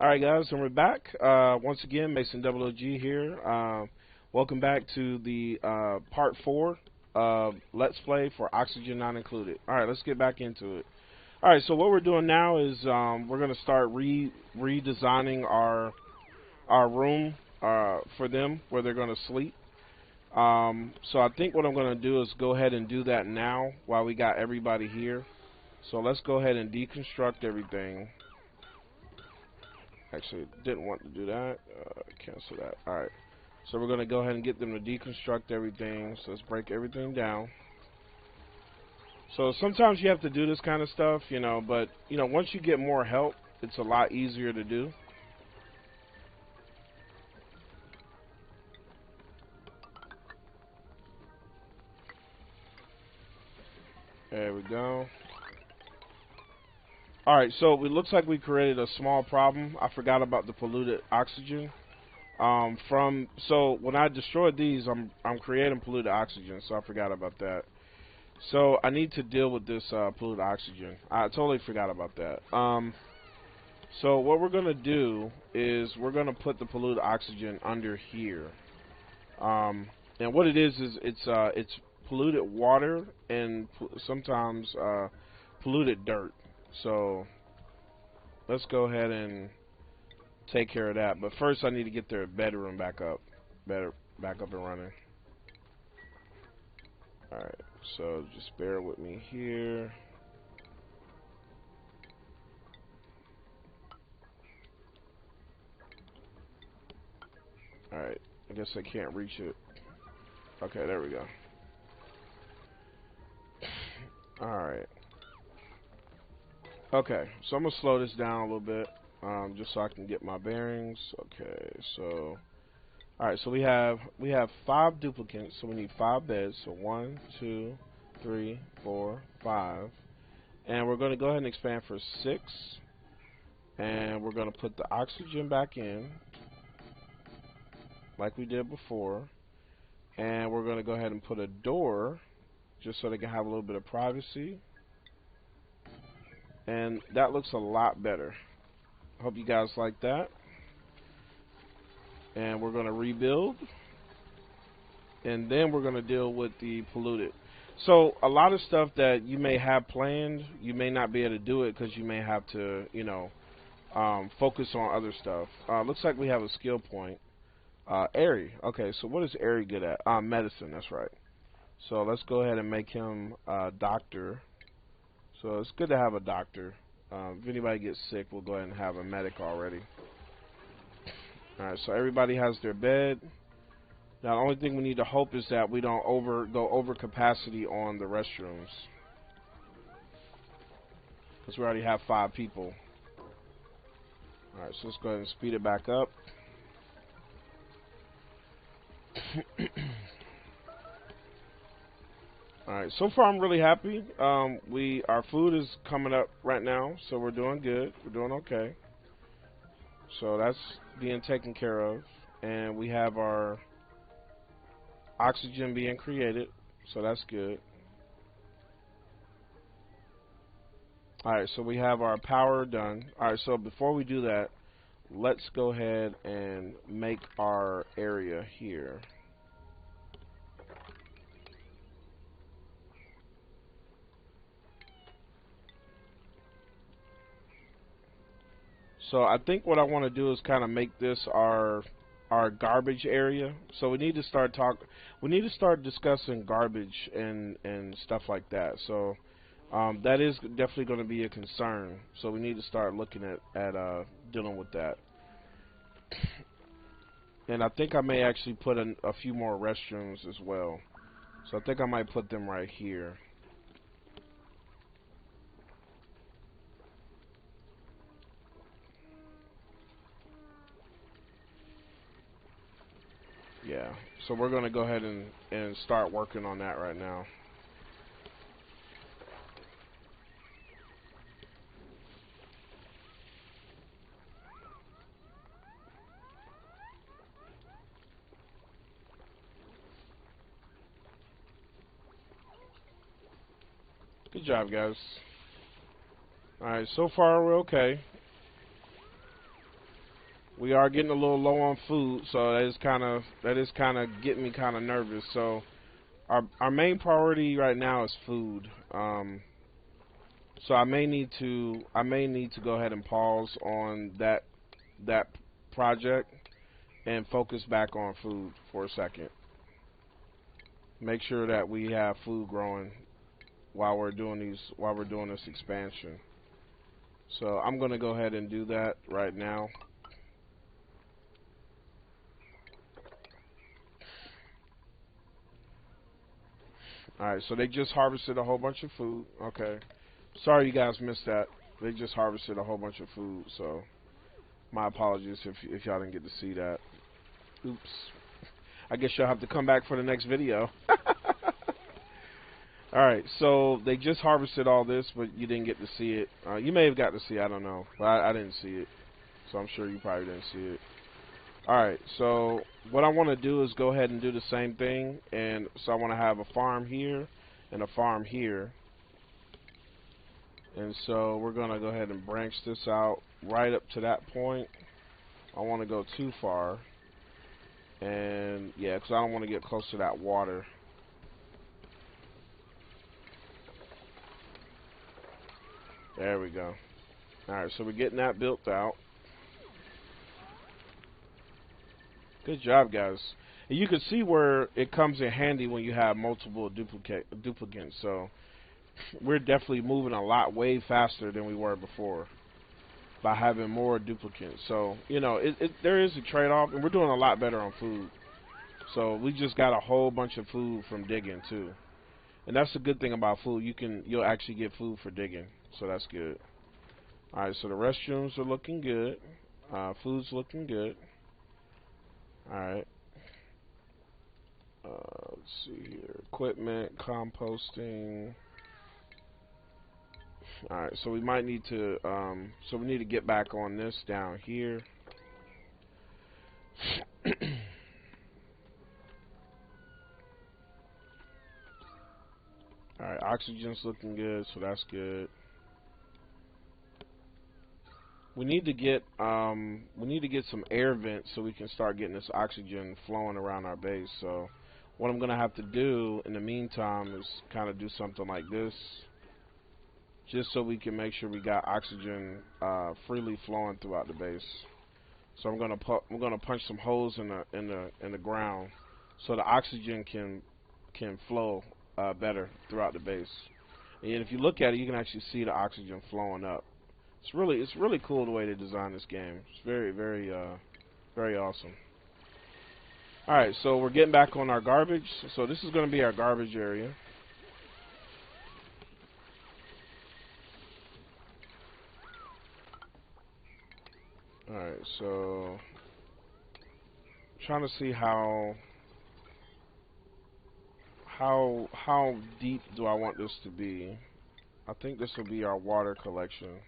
Alright guys, and we're back. Once again, Mason Double OG here. Welcome back to the part 4 Let's Play for Oxygen Not Included. Alright, let's get back into it. Alright, so what we're doing now is we're going to start redesigning our room for them where they're going to sleep. So I think what I'm going to do is go ahead and do that now while we got everybody here. So let's go ahead and deconstruct everything. Actually, didn't want to do that. Cancel that. Alright. So we're going to go ahead and get them to deconstruct everything. So let's break everything down. So sometimes you have to do this kind of stuff, you know, but, you know, once you get more help, it's a lot easier to do. There we go. Alright, so it looks like we created a small problem. I forgot about the polluted oxygen. So when I destroyed these, I'm creating polluted oxygen, so I forgot about that. So I need to deal with this polluted oxygen. I totally forgot about that. So what we're gonna do is we're gonna put the polluted oxygen under here. And what it is it's polluted water and sometimes polluted dirt. So let's go ahead and take care of that. But first I need to get their bedroom back up and running. Alright, so just bear with me here. Alright, I guess I can't reach it. Okay, there we go. Alright. Okay, so I'm going to slow this down a little bit, just so I can get my bearings. Okay, so... Alright, so we have 5 duplicates, so we need 5 beds. So 1, 2, 3, 4, 5. And we're going to go ahead and expand for 6. And we're going to put the oxygen back in, like we did before. And we're going to go ahead and put a door, just so they can have a little bit of privacy. And that looks a lot better. Hope you guys like that. And we're going to rebuild. And then we're going to deal with the polluted. So a lot of stuff that you may have planned, you may not be able to do it because you may have to, you know, focus on other stuff. Looks like we have a skill point. Airy. Okay, so what is Airy good at? Medicine, that's right. So let's go ahead and make him a doctor. So it's good to have a doctor. If anybody gets sick, we'll go ahead and have a medic already. Alright, so everybody has their bed. Now the only thing we need to hope is that we don't go over capacity on the restrooms. Because we already have 5 people. Alright, so let's go ahead and speed it back up. Alright, so far I'm really happy. Our food is coming up right now, so we're doing good. We're doing okay. So that's being taken care of. And we have our oxygen being created, so that's good. Alright, so we have our power done. Alright, so before we do that, let's go ahead and make our area here. So I think what I want to do is kind of make this our garbage area. So we need to start discussing garbage and stuff like that. So that is definitely going to be a concern. So we need to start looking at dealing with that. And I think I may actually put in a few more restrooms as well. So I think I might put them right here. Yeah, so we're going to go ahead and start working on that right now. Good job, guys. Alright, so far we're okay. We are getting a little low on food, so that is kind of getting me kind of nervous. So our main priority right now is food. So I may need to go ahead and pause on that project and focus back on food for a second. Make sure that we have food growing while we're doing this expansion. So I'm gonna go ahead and do that right now. Alright, so they just harvested a whole bunch of food. Okay. Sorry you guys missed that. They just harvested a whole bunch of food, so my apologies if y'all didn't get to see that. Oops. I guess y'all have to come back for the next video. Alright, so they just harvested all this, but you didn't get to see it. You may have got to see it, I don't know. But I didn't see it. So I'm sure you probably didn't see it. Alright, so what I want to do is go ahead and do the same thing. And so I want to have a farm here and a farm here. And so we're going to go ahead and branch this out right up to that point. I want to go too far. And yeah, because I don't want to get close to that water. There we go. Alright, so we're getting that built out. Good job, guys. And you can see where it comes in handy when you have multiple duplicates. So we're definitely moving a lot way faster than we were before by having more duplicates. So, you know, there is a trade-off, and we're doing a lot better on food. So we just got a whole bunch of food from digging too. And that's the good thing about food. You'll actually get food for digging. So that's good. Alright, so the restrooms are looking good. Food's looking good. Alright. Let's see here. Equipment, composting. Alright, so we might need to, so we need to get back on this down here. Alright, oxygen's looking good, so that's good. We need to get some air vents so we can start getting this oxygen flowing around our base. So what I'm gonna have to do in the meantime is kind of do something like this, just so we can make sure we got oxygen freely flowing throughout the base. So I'm gonna punch some holes in the ground so the oxygen can flow better throughout the base. And if you look at it, you can actually see the oxygen flowing up. It's really cool the way they design this game. It's very awesome. Alright, so we're getting back on our garbage. So this is going to be our garbage area. Alright, so I'm trying to see how deep do I want this to be. I think this will be our water collection.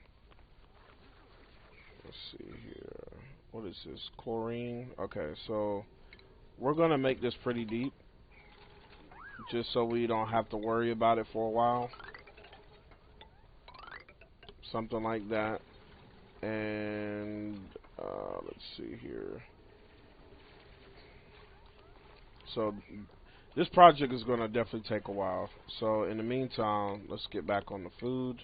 Let's see here. What is this? Chlorine? Okay, so we're gonna make this pretty deep, just so we don't have to worry about it for a while. Something like that. And let's see here. So this project is gonna definitely take a while. So in the meantime, let's get back on the food.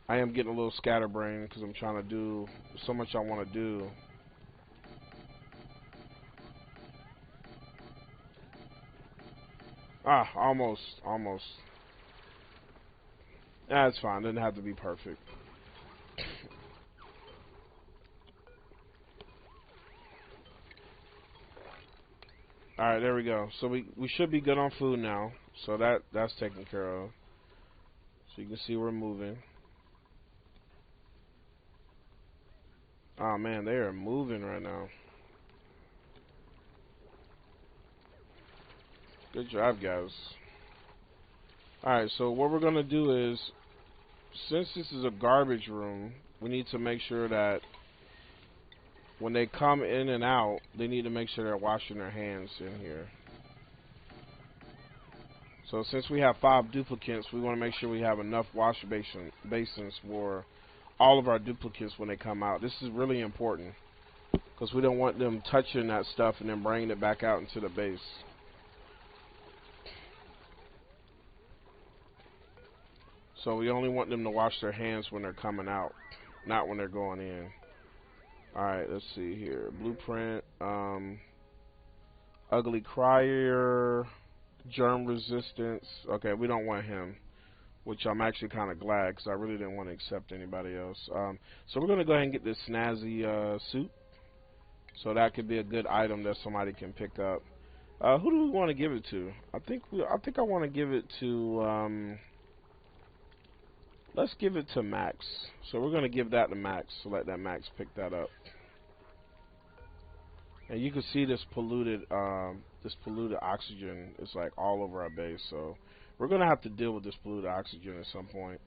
I am getting a little scatterbrained because I'm trying to do so much I want to do. Almost. That's fine. Doesn't have to be perfect. Alright, there we go. So we should be good on food now. So that's taken care of. So you can see we're moving. Oh man, they are moving right now. Good job, guys. Alright, so what we're gonna do is, since this is a garbage room, we need to make sure that when they come in and out, they need to make sure they're washing their hands in here. So since we have 5 duplicates, we want to make sure we have enough wash basins for all of our duplicates when they come out. This is really important. because we don't want them touching that stuff and then bringing it back out into the base. So we only want them to wash their hands when they're coming out, not when they're going in. Alright, let's see here. Blueprint, Ugly Crier, Germ Resistance. Okay, we don't want him, which I'm actually kind of glad because I really didn't want to accept anybody else. So we're going to go ahead and get this snazzy suit. So that could be a good item that somebody can pick up. Who do we want to give it to? I think I want to give it to let's give it to Max. So we're going to give that to Max. So let that Max pick that up. And you can see this polluted oxygen is like all over our base. So we're going to have to deal with this polluted oxygen at some point.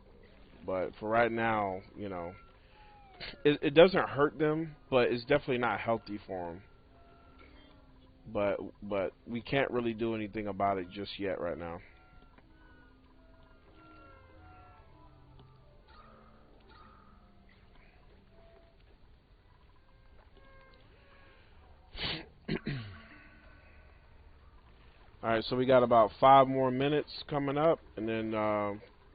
But for right now, you know, it doesn't hurt them, but it's definitely not healthy for them. But we can't really do anything about it just yet right now. Alright, so we got about 5 more minutes coming up, and then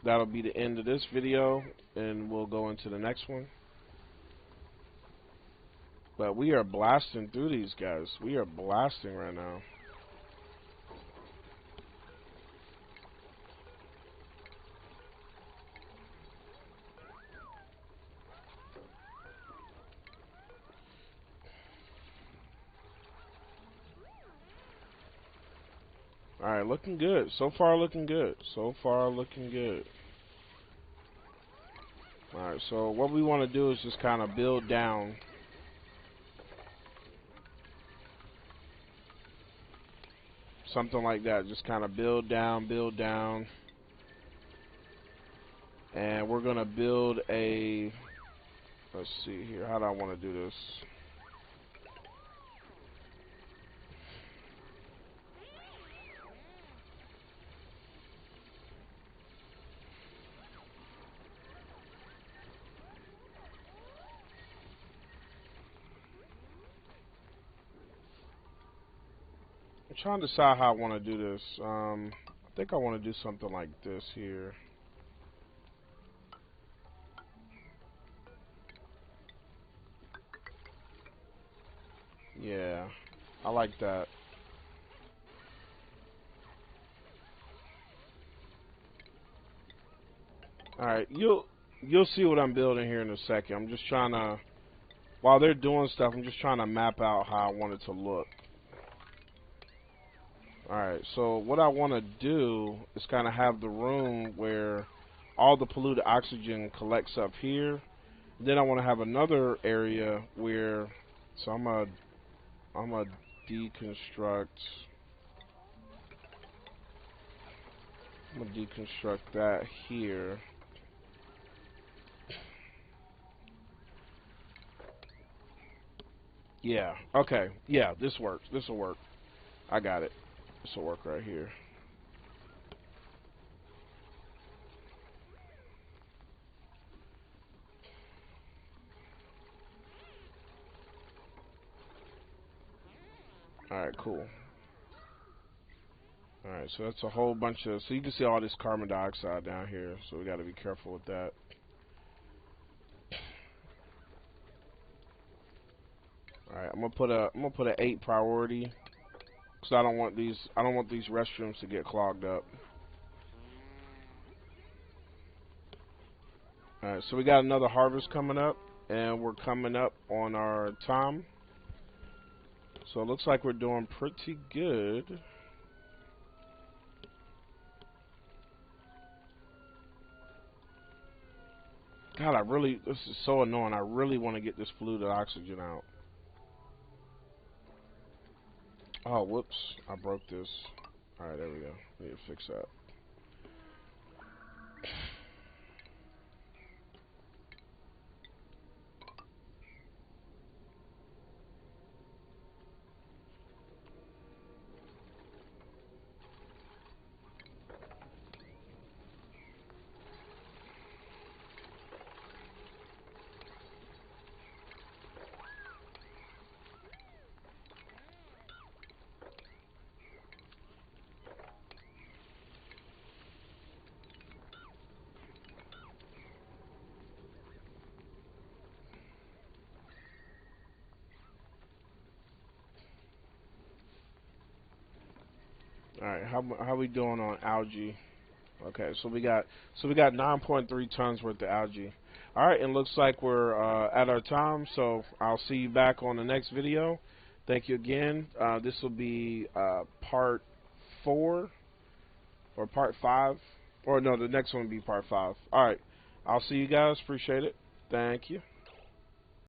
that'll be the end of this video, and we'll go into the next one. But we are blasting through these guys. We are blasting right now. Alright, looking good. So far looking good. So far looking good. Alright, so what we want to do is just kind of build down. Something like that. Just kind of build down, build down. And we're going to build a... Let's see here. How do I want to do this? I'm trying to decide how I want to do this. I think I want to do something like this here. Yeah, I like that. Alright, you'll see what I'm building here in a second. I'm just trying to, while they're doing stuff, I'm just trying to map out how I want it to look. Alright, so what I want to do is kind of have the room where all the polluted oxygen collects up here. Then I want to have another area where, so I'm gonna deconstruct. I'm gonna deconstruct that here. Yeah. Okay. Yeah. This works. This will work. I got it. This will work right here. Alright, cool. Alright, so that's a whole bunch of... So you can see all this carbon dioxide down here. So we got to be careful with that. Alright, I'm gonna put a 8 priority. Because I don't want these restrooms to get clogged up. Alright, so we got another harvest coming up. And we're coming up on our time. So it looks like we're doing pretty good. God, this is so annoying. I really want to get this polluted oxygen out. Oh, whoops. I broke this. Alright, there we go. Need to fix that. All right, how we doing on algae? Okay, so we got 9.3 tons worth of algae. All right, and looks like we're at our time. So I'll see you back on the next video. Thank you again. This will be part 4 or part 5, or no, the next one will be part 5. All right, I'll see you guys. Appreciate it. Thank you.